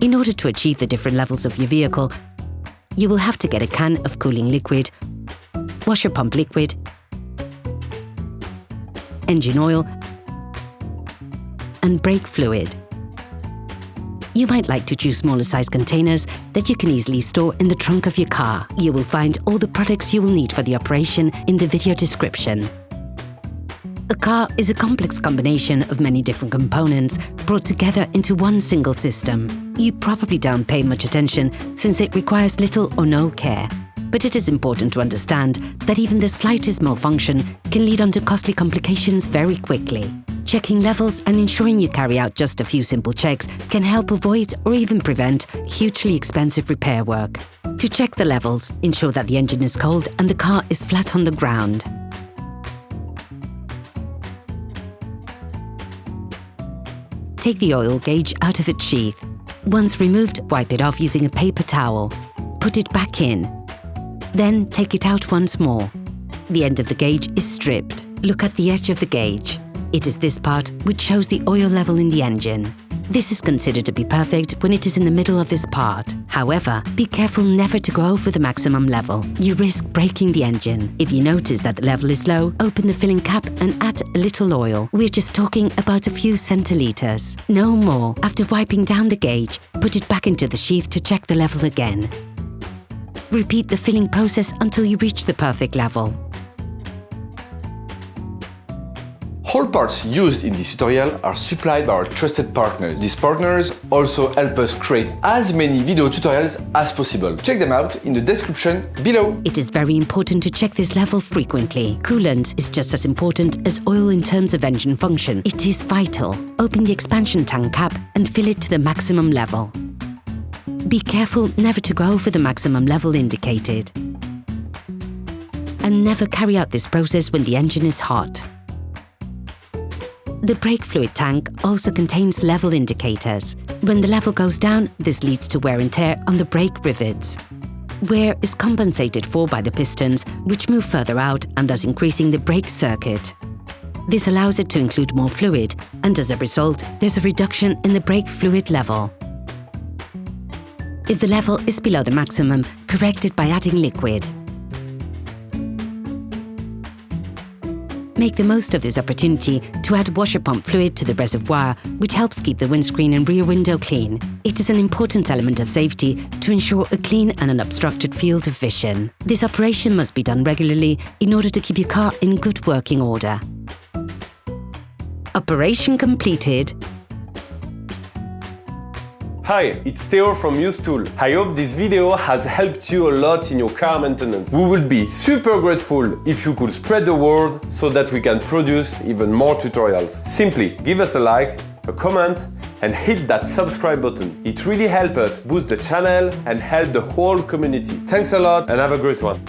In order to achieve the different levels of your vehicle, you will have to get a can of cooling liquid, washer pump liquid, engine oil, and brake fluid. You might like to choose smaller size containers that you can easily store in the trunk of your car. You will find all the products you will need for the operation in the video description. A car is a complex combination of many different components brought together into one single system. You probably don't pay much attention since it requires little or no care. But it is important to understand that even the slightest malfunction can lead on to costly complications very quickly. Checking levels and ensuring you carry out just a few simple checks can help avoid or even prevent hugely expensive repair work. To check the levels, ensure that the engine is cold and the car is flat on the ground. Take the oil gauge out of its sheath. Once removed, wipe it off using a paper towel. Put it back in. Then take it out once more. The end of the gauge is stripped. Look at the edge of the gauge. It is this part which shows the oil level in the engine. This is considered to be perfect when it is in the middle of this part. However, be careful never to go over the maximum level. You risk breaking the engine. If you notice that the level is low, open the filling cap and add a little oil. We're just talking about a few centiliters. No more. After wiping down the gauge, put it back into the sheath to check the level again. Repeat the filling process until you reach the perfect level. All parts used in this tutorial are supplied by our trusted partners. These partners also help us create as many video tutorials as possible. Check them out in the description below. It is very important to check this level frequently. Coolant is just as important as oil in terms of engine function. It is vital. Open the expansion tank cap and fill it to the maximum level. Be careful never to go over the maximum level indicated. And never carry out this process when the engine is hot. The brake fluid tank also contains level indicators. When the level goes down, this leads to wear and tear on the brake rivets. Wear is compensated for by the pistons, which move further out and thus increasing the brake circuit. This allows it to include more fluid, and as a result, there's a reduction in the brake fluid level. If the level is below the maximum, correct it by adding liquid. Make the most of this opportunity to add washer pump fluid to the reservoir, which helps keep the windscreen and rear window clean. It is an important element of safety to ensure a clean and unobstructed field of vision. This operation must be done regularly in order to keep your car in good working order. Operation completed. Hi, it's Theo from UseTool. I hope this video has helped you a lot in your car maintenance. We would be super grateful if you could spread the word so that we can produce even more tutorials. Simply give us a like, a comment, and hit that subscribe button. It really helps us boost the channel and help the whole community. Thanks a lot and have a great one.